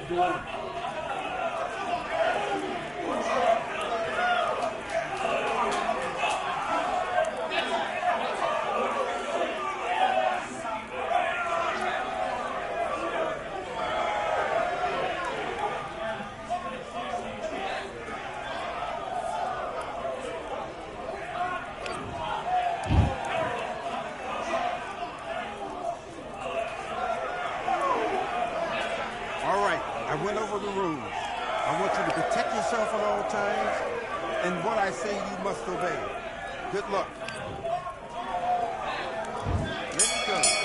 doing? I went over the rules. I want you to protect yourself at all times, and what I say you must obey. Good luck. Let's go.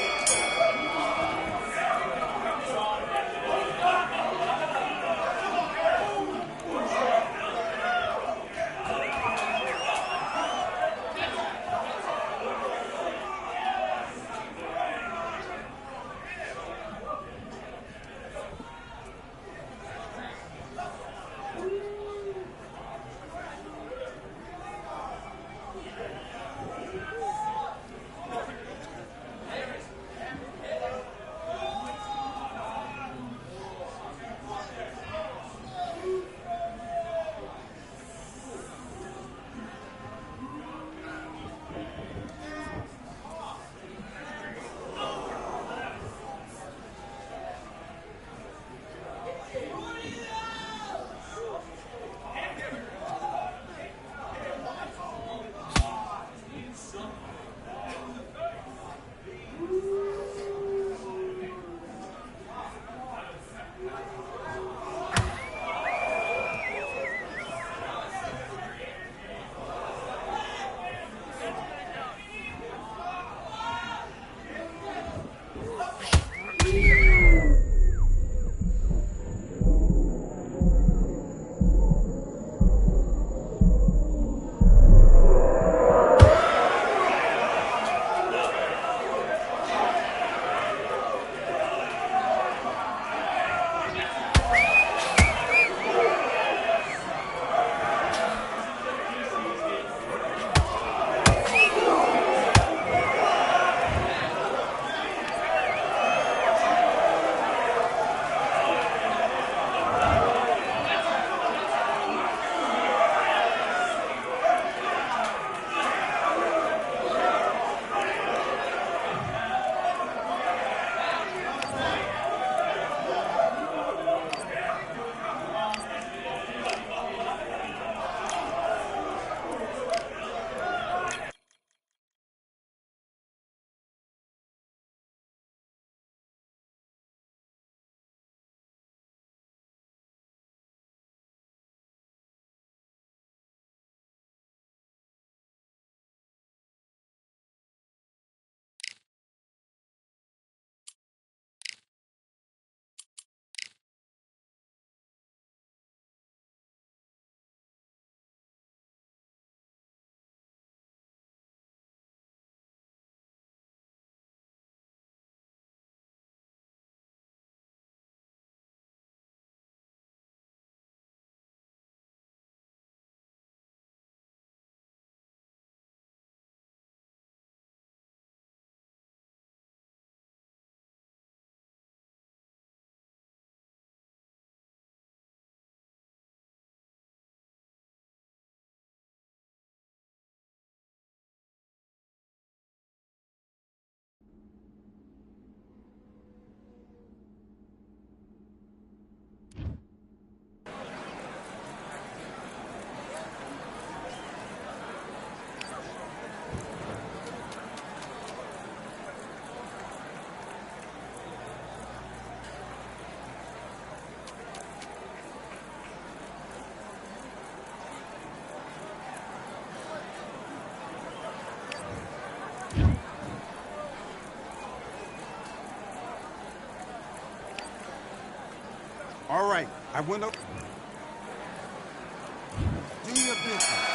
All right, I went up. Do your business.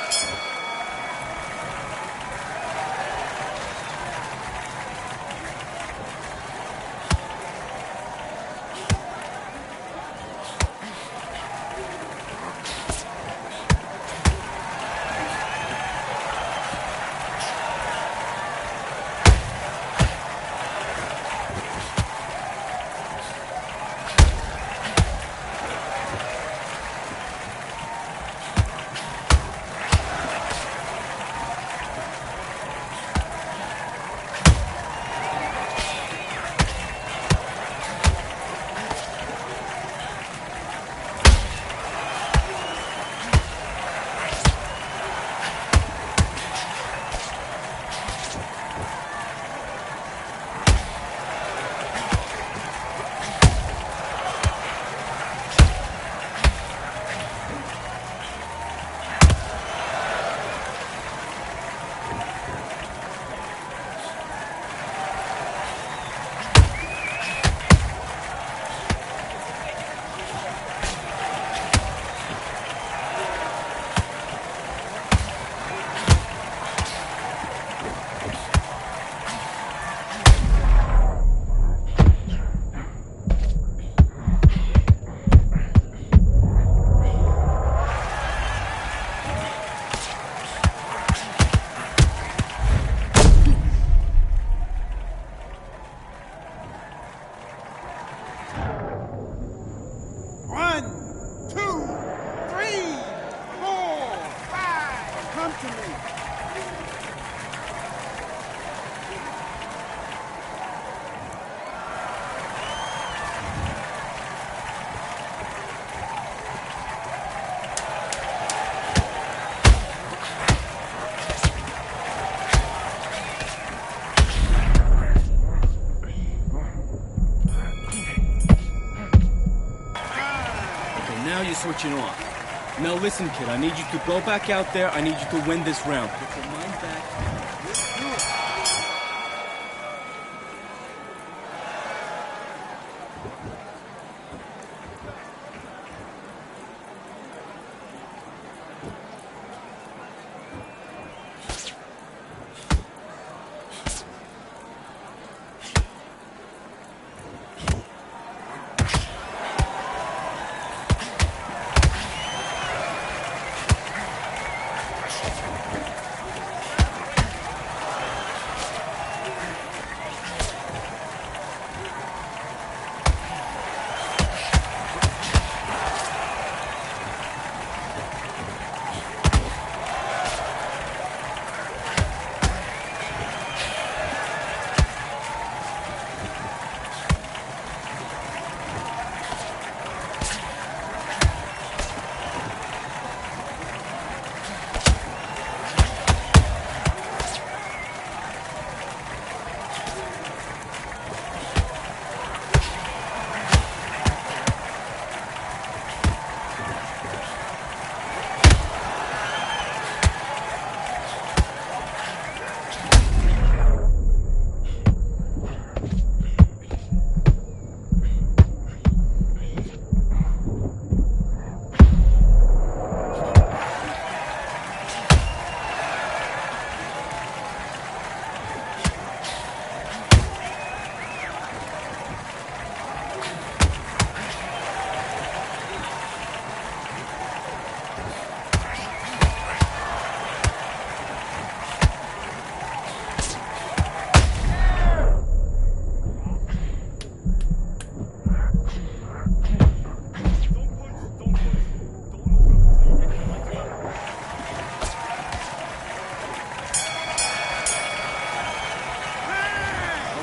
switching off. Now listen, kid, I need you to go back out there. I need you to win this round. Put your mind back. Let's do it.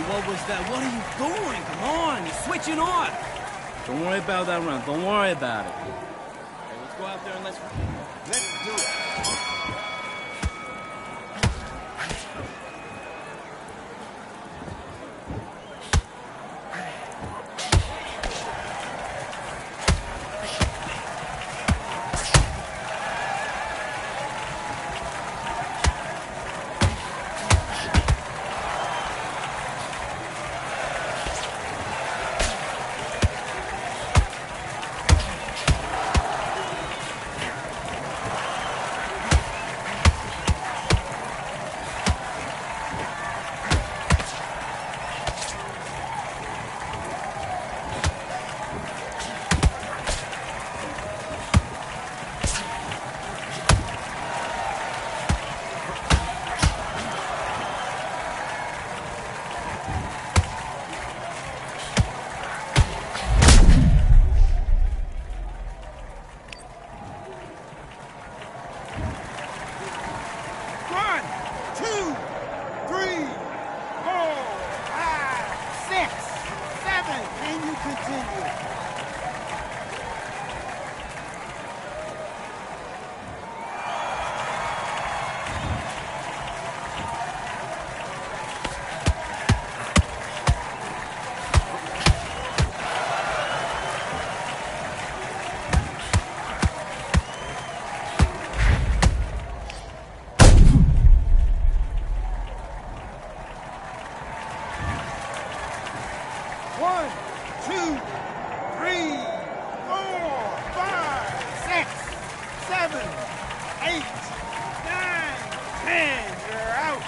What was that? What are you doing? Come on, you're switching off. Don't worry about that round. Don't worry about it. Okay, let's go out there and let's do it. One, two, three, 4, 5, 6, 7, 8, 9, 10. You're out.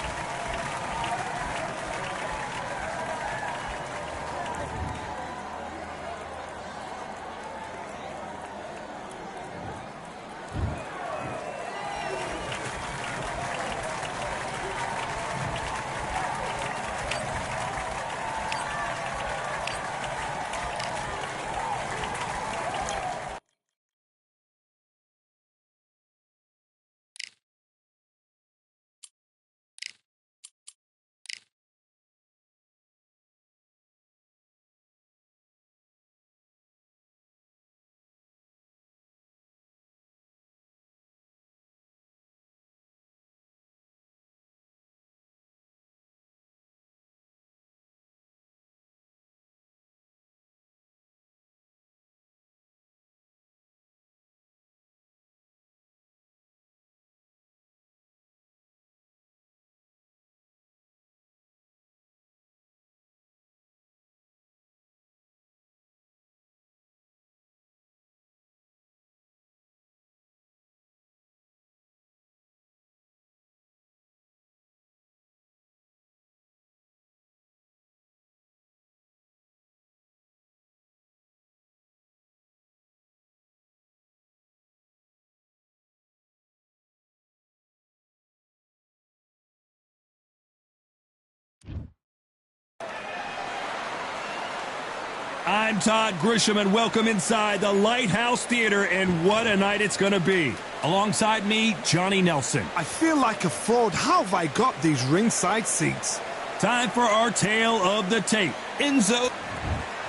I'm Todd Grisham, and welcome inside the Lighthouse Theater, and what a night it's going to be. Alongside me, Johnny Nelson. I feel like a fraud. How have I got these ringside seats? Time for our tale of the tape. Enzo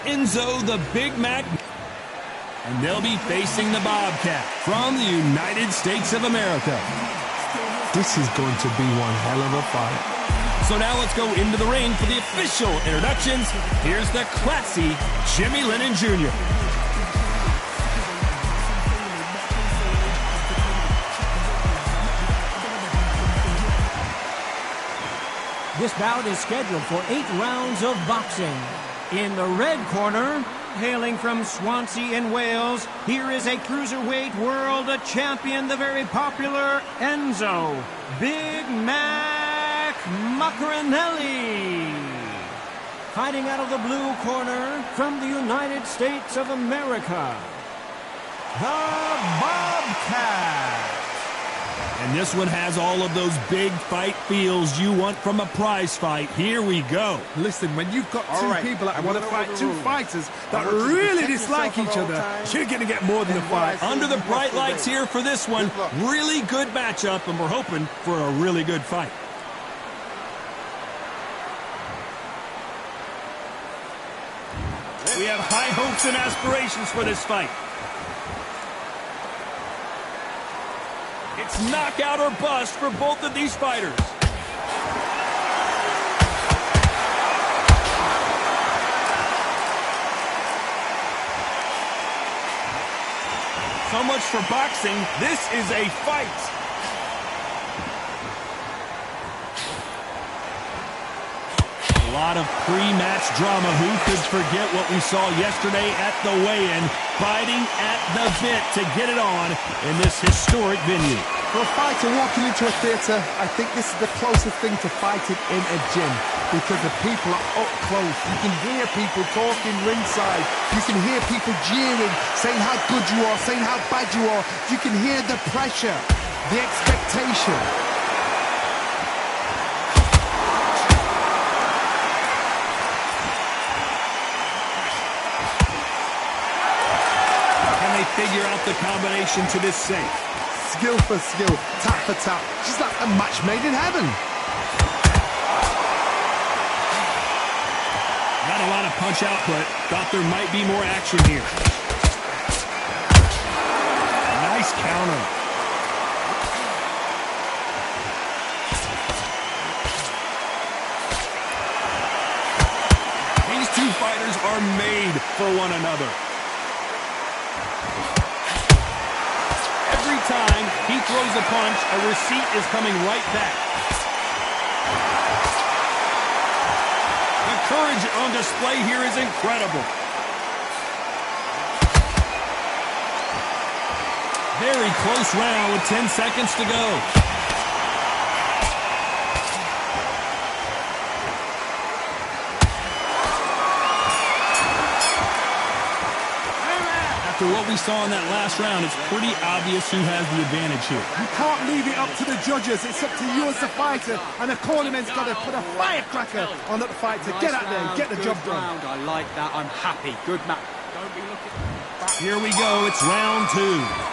the Big Mac, and they'll be facing the Bobcat from the United States of America. This is going to be one hell of a fight. So now let's go into the ring for the official introductions. Here's the classy Jimmy Lennon Jr. This bout is scheduled for 8 rounds of boxing. In the red corner, hailing from Swansea in Wales, here is a cruiserweight world champion, the very popular Enzo Big Mac Macaronelli. Fighting out of the blue corner from the United States of America, the Bobcat. And this one has all of those big fight feels you want from a prize fight. Here we go. Listen, when you've got two people that want to fight two fighters that really dislike each other, you're going to get more than a fight. Under the bright lights here for this one. Really good matchup, and we're hoping for a really good fight. We have high hopes and aspirations for this fight. It's knockout or bust for both of these fighters. So much for boxing. This is a fight. A lot of pre-match drama. Who could forget what we saw yesterday at the weigh-in? Biting at the bit to get it on in this historic venue. For a fighter walking into a theatre, I think this is the closest thing to fighting in a gym, because the people are up close. You can hear people talking ringside. You can hear people jeering, saying how good you are, saying how bad you are. You can hear the pressure, the expectation. Figure out the combination to this safe. Skill for skill, tap for tap, just like a match made in heaven. Not a lot of punch output. Thought there might be more action here. Nice counter. These two fighters are made for one another. Every time he throws a punch, a receipt is coming right back. The courage on display here is incredible. Very close round with 10 seconds to go. After what we saw in that last round, it's pretty obvious who has the advantage here. You can't leave it up to the judges. It's up to you as the fighter, and the cornerman's got to put a firecracker on the fighter. Get out there and get the job done. I like that. I'm happy. Good match. Don't be looking back. Here we go. It's round 2.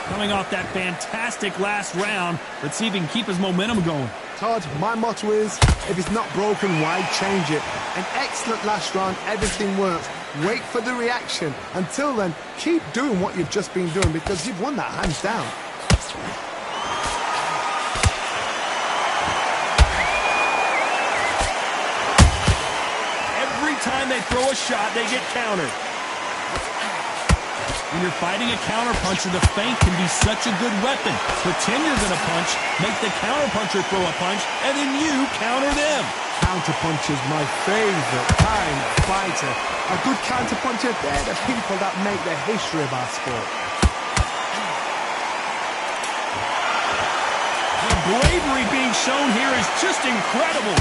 Coming off that fantastic last round, let's see if he can keep his momentum going. Todd, my motto is, if it's not broken, why change it? An excellent last round, everything works. Wait for the reaction. Until then, keep doing what you've just been doing, because you've won that hands down. Every time they throw a shot, they get countered. When you're fighting a counterpuncher, the feint can be such a good weapon. Pretend you're going to punch, make the counterpuncher throw a punch, and then you counter them. Counterpuncher's my favorite kind of fighter. A good counterpuncher, they're the people that make the history of our sport. The bravery being shown here is just incredible.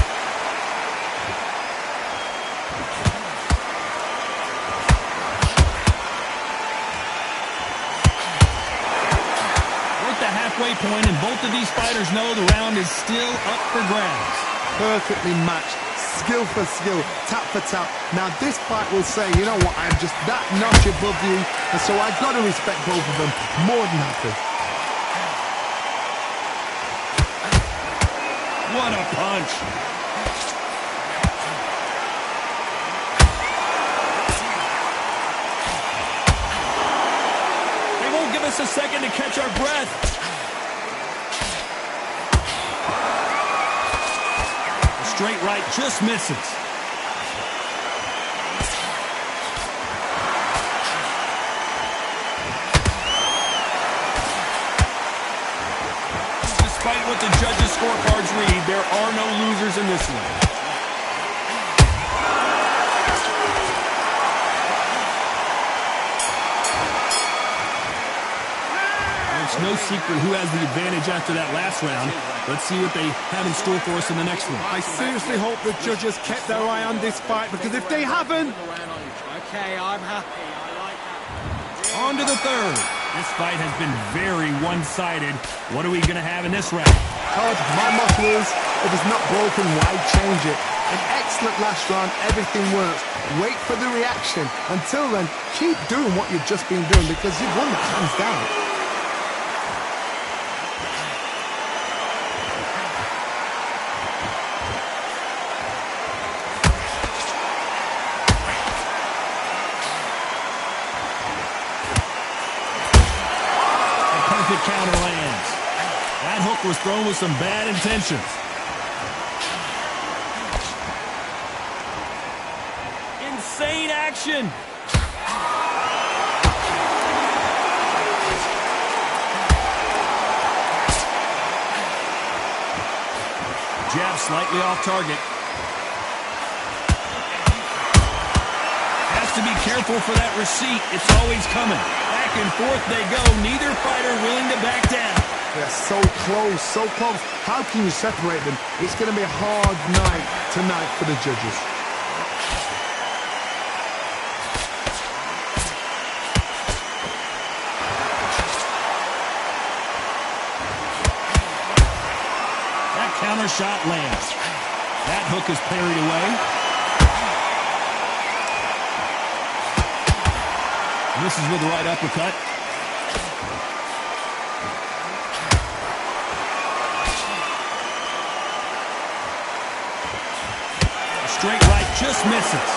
Halfway point, and both of these fighters know the round is still up for grabs. Perfectly matched, skill for skill, tap for tap. Now this fight will say, you know what, I'm just that notch above you, and so I've got to respect both of them more than happy. What a punch. They won't give us a second to catch our breath. Straight right just misses. Despite what the judges' scorecards read, there are no losers in this one. It's no secret who has the advantage after that last round. Let's see what they have in store for us in the next one. I seriously hope the judges kept their eye on this fight, because if they haven't... Okay, I'm happy. I like that. On to the third. This fight has been very one-sided. What are we going to have in this round? Todd, my motto is, if it's not broken, why change it? An excellent last round, everything works. Wait for the reaction. Until then, keep doing what you've just been doing, because you've won the hands down. Counter lands. That hook was thrown with some bad intentions. Insane action. Jab slightly off target. Has to be careful for that receipt. It's always coming. Back and forth they go. Neither fighter willing to back down. They're so close, so close. How can you separate them? It's going to be a hard night tonight for the judges. That counter shot lands. That hook is parried away. This is with the right uppercut. A straight right just misses.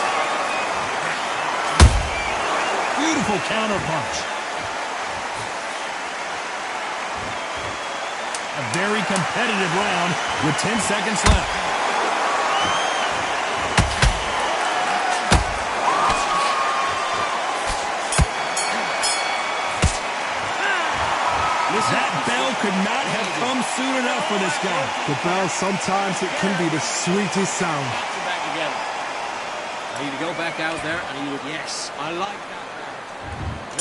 Beautiful counter punch. A very competitive round with 10 seconds left. That bell could not have come soon enough for this guy. The bell, sometimes it can be the sweetest sound. Back together. I need to go back out there. I need to... Yes, I like that.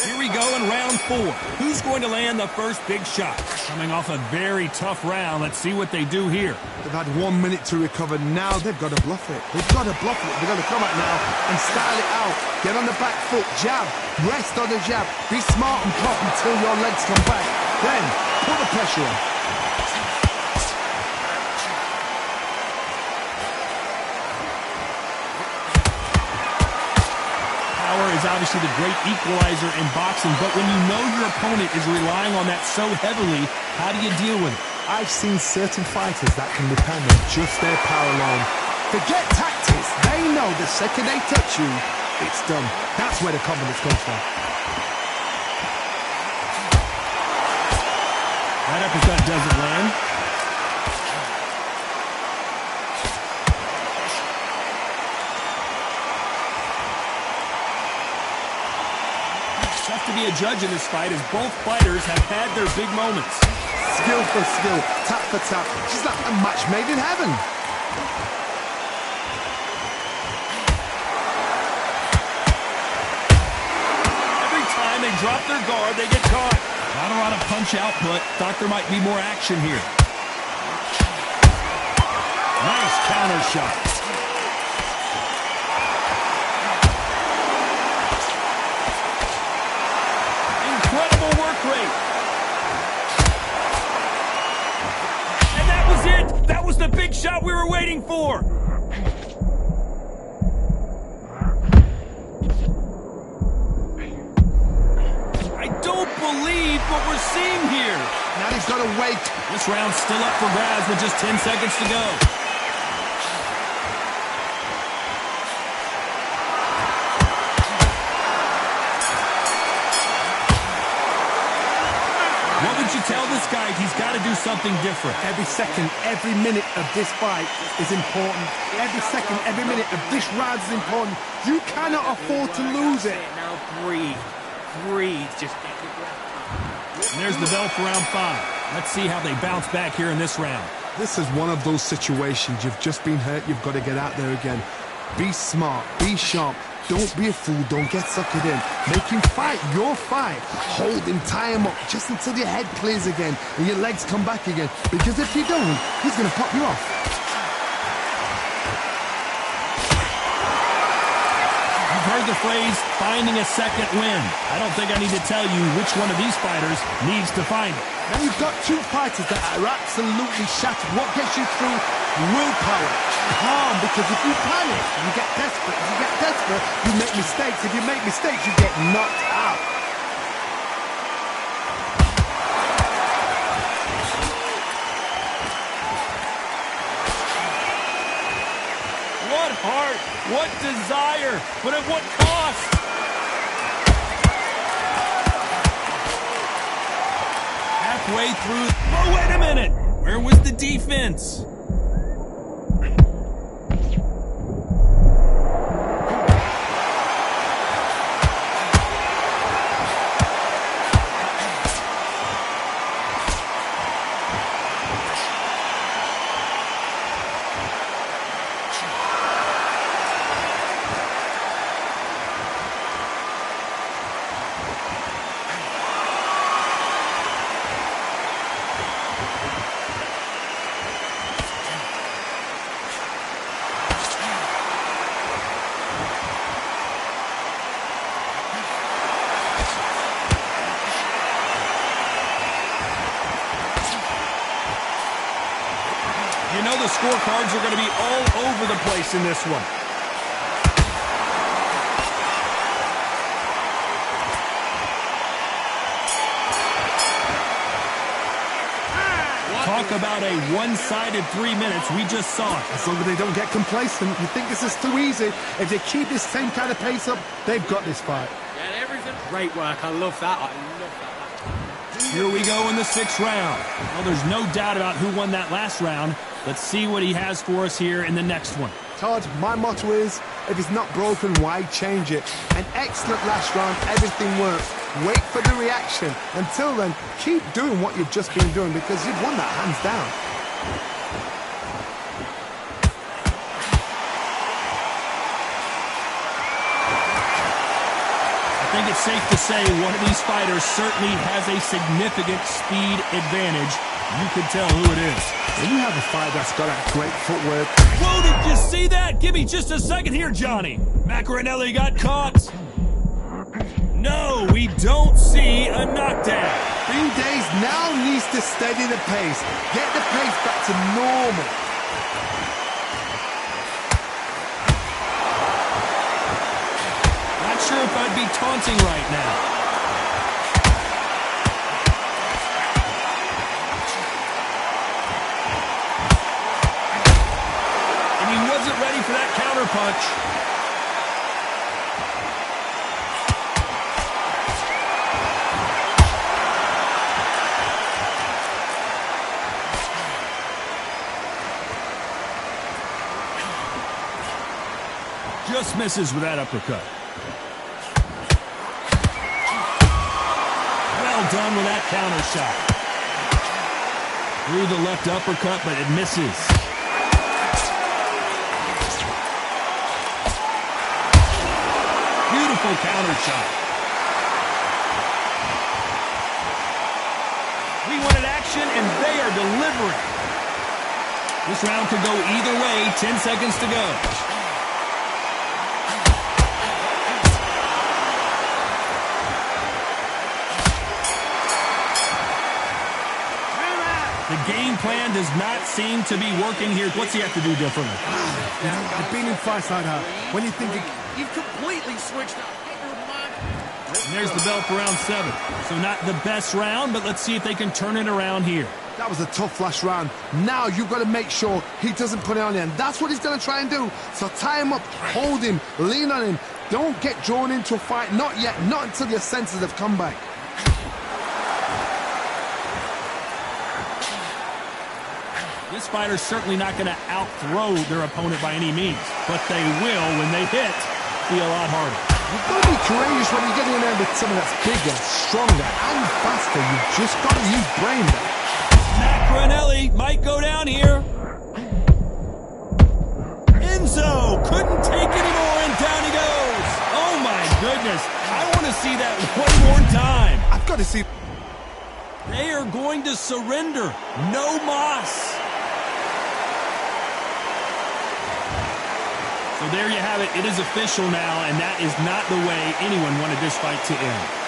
Here we go in round 4. Who's going to land the first big shot? Coming off a very tough round. Let's see what they do here. They've had 1 minute to recover. Now they've got to bluff it. They've got to bluff it. They've got to come out now and style it out. Get on the back foot, jab, rest on the jab. Be smart and pop until your legs come back. Then, put the pressure on. Power is obviously the great equalizer in boxing, but when you know your opponent is relying on that so heavily, how do you deal with it? I've seen certain fighters that can depend on just their power alone. Forget tactics. They know the second they touch you, it's done. That's where the confidence comes from. That uppercut doesn't land. Tough to be a judge in this fight, as both fighters have had their big moments. Skill for skill, tap for tap. She's like a match made in heaven. Every time they drop their guard, they get caught. Not a lot of punch output. Thought there might be more action here. Nice counter shot. Incredible work rate. And that was it. That was the big shot we were waiting for. what we're seeing here. Now he's got to wait. This round's still up for grabs with just 10 seconds to go. What would you tell this guy? He's got to do something different. Every second, every minute of this fight is important. Every second, every minute of this round is important. You cannot afford to lose it. Now breathe. Breathe. Just get your breath. And there's the bell for round 5. Let's see how they bounce back here in this round. This is one of those situations. You've just been hurt. You've got to get out there again. Be smart. Be sharp. Don't be a fool. Don't get suckered in. Make him fight your fight. Hold him, tie him up, just until your head clears again and your legs come back again. Because if you don't, he's going to pop you off. You've heard the phrase, finding a second win. I don't think I need to tell you which one of these fighters needs to find it. Now you've got two fighters that are absolutely shattered. What gets you through? Willpower. Calm, because if you panic, you get desperate. If you get desperate, you make mistakes. If you make mistakes, you get knocked out. What heart, what desire, but at what cost? Halfway through. Oh, wait a minute. Where was the defense? You know the scorecards are going to be all over the place in this one. Talk about a one-sided 3 minutes. We just saw it. As long as they don't get complacent, you think this is too easy. If they keep this same kind of pace up, they've got this fight. Got everything. Great work. I love that. I love that. Here we go in the 6th round. Well, there's no doubt about who won that last round. Let's see what he has for us here in the next one. Todd, my motto is, if it's not broken, why change it? An excellent last round, everything works. Wait for the reaction. Until then, keep doing what you've just been doing because you've won that hands down. I think it's safe to say one of these fighters certainly has a significant speed advantage. You can tell who it is. When you have a fight that's got that great footwork. Whoa, did you see that? Give me just a second here, Johnny. Macaronelli got caught. No, we don't see a knockdown. Green Days now needs to steady the pace. Get the pace back to normal. Not sure if I'd be taunting right now. And he wasn't ready for that counter punch. Just misses with that uppercut. Well done with that counter shot. Threw the left uppercut, but it misses. Beautiful counter shot. We wanted action, and they are delivering. This round could go either way. 10 seconds to go. The game plan does not seem to be working here. What's he have to do differently? You know, I've been in fights like that. When you think You've completely switched up. Get your mind. And there's the bell for round 7. So not the best round, but let's see if they can turn it around here. That was a tough last round. Now you've got to make sure he doesn't put it on you, and that's what he's going to try and do. So tie him up, hold him, lean on him. Don't get drawn into a fight. Not yet. Not until your senses have come back. This fighter's certainly not going to out-throw their opponent by any means, but they will, when they hit, be a lot harder. You've got to be courageous when you get in there with someone that's bigger, stronger, and faster. You've just got to use brain there. Macronelli might go down here. Enzo couldn't take anymore, and down he goes. Oh, my goodness. I want to see that one more time. I've got to see. They are going to surrender. No mas. So there you have it. It is official now, and that is not the way anyone wanted this fight to end.